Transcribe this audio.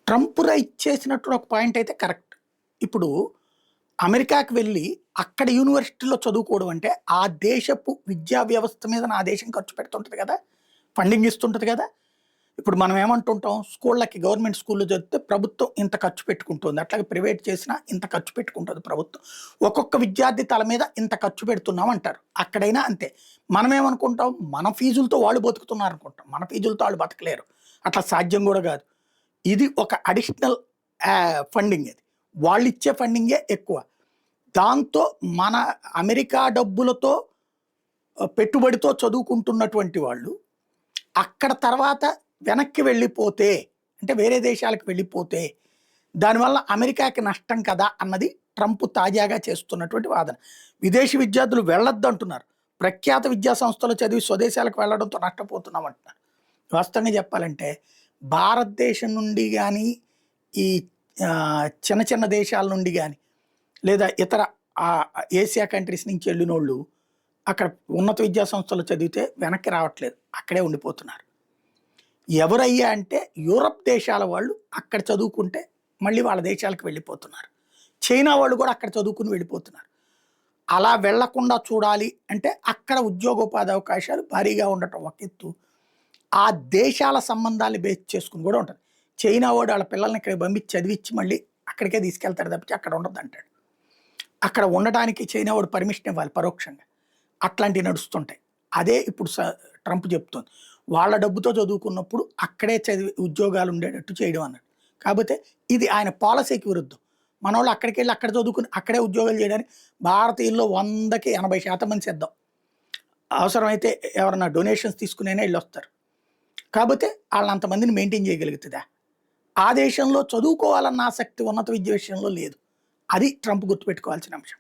Trump right చేసినట్టు ఒక point అయితే కరెక్ట్. ఇప్పుడు అమెరికాకి వెళ్ళి అక్కడ యూనివర్సిటీలో చదువుకోవడం అంటే, ఆ దేశపు విద్యా వ్యవస్థ మీద నా దేశం ఖర్చు పెడుతుంటది కదా! ఫండింగ్ ఇస్తుంటది కదా! ఇప్పుడు మనం ఏమంటుంటాం, స్కూళ్ళకి గవర్నమెంట్ స్కూల్‌లో చదివితే ప్రభుత్వం ఇంత ఖర్చు పెట్టుకుంటుంది. అట్లాగే ప్రైవేట్ చేసినా ఇంత ఖర్చు పెట్టుకుంటది ప్రభుత్వం. ఒక్కొక్క విద్యార్థి తల మీద ఇంత ఖర్చు పెడుతున్నాం అంటారు. అక్కడైనా అంతే. మనమేమనుకుంటాం, మన ఫీజులతో వాళ్ళు బతుకుతున్నారనుకుంటాం. మన ఫీజులతో ఆళ్ళు బతకలేరు. అట్లా సాధ్యం గూడా గాదు. ఇది ఒక అడిషనల్ ఫండింగ్ ఇది. వాళ్ళిచ్చే ఫండింగే ఎక్కువ. దాంతో మన అమెరికా డబ్బులతో పెట్టుబడితో చదువుకుంటున్నటువంటి వాళ్ళు, అక్కడ తర్వాత వెనక్కి వెళ్ళిపోతే, అంటే వేరే దేశాలకు వెళ్ళిపోతే, దానివల్ల అమెరికాకి నష్టం కదా అన్నది ట్రంప్ తాజాగా చేస్తున్నటువంటి వాదన. విదేశీ విద్యార్థులు వెళ్ళొద్దంటున్నారు. ప్రఖ్యాత విద్యా సంస్థలో చదివి స్వదేశాలకు వెళ్ళడంతో నష్టపోతున్నామంటున్నారు. వాస్తవంగా చెప్పాలంటే, భారతదేశం నుండి గానీ, ఈ చిన్న చిన్న దేశాల నుండి గానీ, లేదా ఇతర ఏసియా కంట్రీస్ నుంచి వెళ్ళినోళ్ళు అక్కడ ఉన్నత విద్యా సంస్థలో చదివితే వెనక్కి రావట్లేదు. అక్కడే ఉండిపోతున్నారు. ఎవరయ్యా అంటే యూరప్ దేశాల వాళ్ళు అక్కడ చదువుకుంటే మళ్ళీ వాళ్ళ దేశాలకు వెళ్ళిపోతున్నారు. చైనా వాళ్ళు కూడా అక్కడ చదువుకుని వెళ్ళిపోతున్నారు. అలా వెళ్లకుండా చూడాలి అంటే అక్కడ ఉద్యోగోపాధి అవకాశాలు భారీగా ఉండటం ఒక ఎత్తు. ఆ దేశాల సంబంధాలు బేస్ చేసుకుని కూడా ఉంటుంది. చైనా వాడు వాళ్ళ పిల్లల్ని ఇక్కడ పంపించి చదివించి మళ్ళీ అక్కడికే తీసుకెళ్తాడు తప్పించి అక్కడ ఉండదు అంటాడు. అక్కడ ఉండడానికి చైనా వాడు పర్మిషన్ ఇవ్వాలి పరోక్షంగా. అట్లాంటివి నడుస్తుంటాయి. అదే ఇప్పుడు ట్రంప్ చెప్తోంది. వాళ్ళ డబ్బుతో చదువుకున్నప్పుడు అక్కడే చదివి ఉద్యోగాలు ఉండేటట్టు చేయడం అన్నాడు. కాకపోతే ఇది ఆయన పాలసీకి విరుద్ధం. మనోళ్ళు అక్కడికి వెళ్ళి అక్కడ చదువుకుని అక్కడే ఉద్యోగాలు చేయడానికి భారతీయుల్లో 100కి 80% మంది సిద్ధం. అవసరమైతే ఎవరన్నా డొనేషన్స్ తీసుకునైనా వెళ్ళొస్తారు. కాకపోతే వాళ్ళని అంతమందిని మెయింటైన్ చేయగలుగుతుందా? ఆ దేశంలో చదువుకోవాలన్న ఆసక్తి ఉన్నత విద్య విషయంలో లేదు. అది ట్రంప్ గుర్తుపెట్టుకోవాల్సిన అంశం.